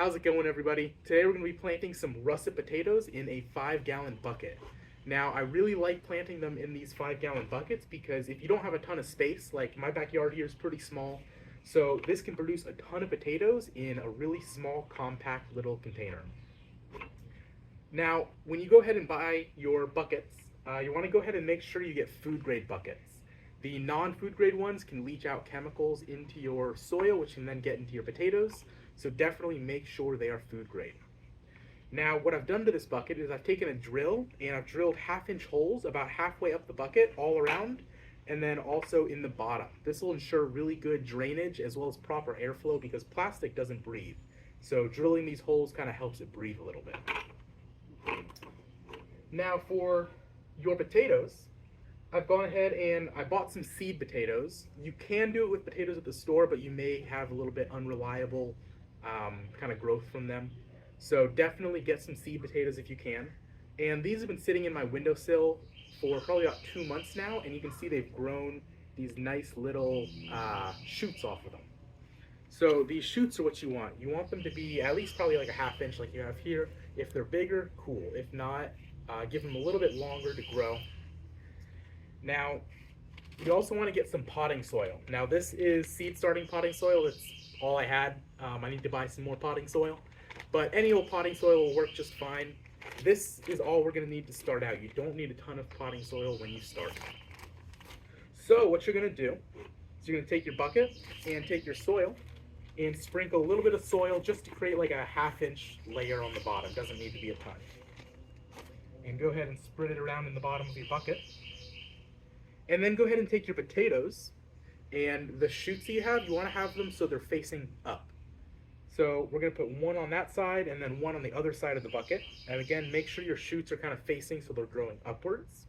How's it going, everybody? Today we're going to be planting some russet potatoes in a 5-gallon bucket. Now, I really like planting them in these 5-gallon buckets because if you don't have a ton of space, like my backyard here is pretty small, so this can produce a ton of potatoes in a really small, compact little container. Now, when you go ahead and buy your buckets, you want to go ahead and make sure you get food grade buckets. The non-food grade ones can leach out chemicals into your soil, which can then get into your potatoes, so definitely make sure they are food grade. Now, what I've done to this bucket is I've taken a drill and I've drilled 1/2-inch holes about halfway up the bucket all around, and then also in the bottom. This will ensure really good drainage as well as proper airflow because plastic doesn't breathe. So drilling these holes kind of helps it breathe a little bit. Now for your potatoes, I've gone ahead and I bought some seed potatoes. You can do it with potatoes at the store, but you may have a little bit unreliable kind of growth from them. So definitely get some seed potatoes if you can. And these have been sitting in my windowsill for probably about 2 months now, and you can see they've grown these nice little shoots off of them. So these shoots are what you want. You want them to be at least probably like a 1/2 inch like you have here. If they're bigger, cool. If not, give them a little bit longer to grow. Now, you also want to get some potting soil. Now this is seed starting potting soil. That's all I had. I need to buy some more potting soil. But any old potting soil will work just fine. This is all we're going to need to start out. You don't need a ton of potting soil when you start. So what you're going to do is you're going to take your bucket and take your soil and sprinkle a little bit of soil just to create like a 1/2 inch layer on the bottom. Doesn't need to be a ton. And go ahead and spread it around in the bottom of your bucket. And then go ahead and take your potatoes and the shoots that you want to have them so they're facing up. So we're going to put one on that side and then one on the other side of the bucket. And again, make sure your shoots are kind of facing so they're growing upwards.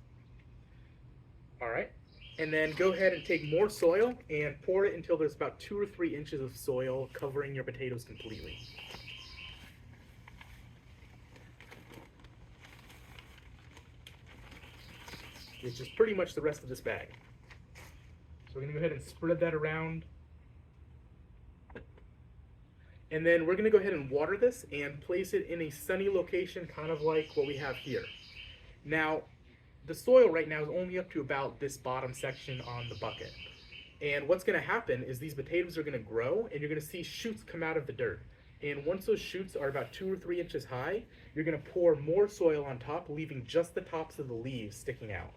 All right. And then go ahead and take more soil and pour it until there's about 2 or 3 inches of soil covering your potatoes completely. Which is pretty much the rest of this bag. So we're going to go ahead and spread that around. And then we're going to go ahead and water this and place it in a sunny location, kind of like what we have here. Now, the soil right now is only up to about this bottom section on the bucket. And what's going to happen is these potatoes are going to grow and you're going to see shoots come out of the dirt. And once those shoots are about 2 or 3 inches high, you're going to pour more soil on top, leaving just the tops of the leaves sticking out.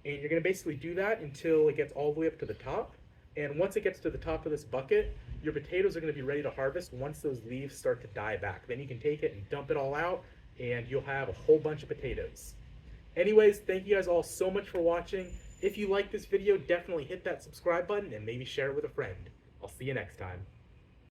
And you're going to basically do that until it gets all the way up to the top. And once it gets to the top of this bucket, your potatoes are going to be ready to harvest once those leaves start to die back. Then you can take it and dump it all out, and you'll have a whole bunch of potatoes. Anyways, thank you guys all so much for watching. If you like this video, definitely hit that subscribe button and maybe share it with a friend. I'll see you next time.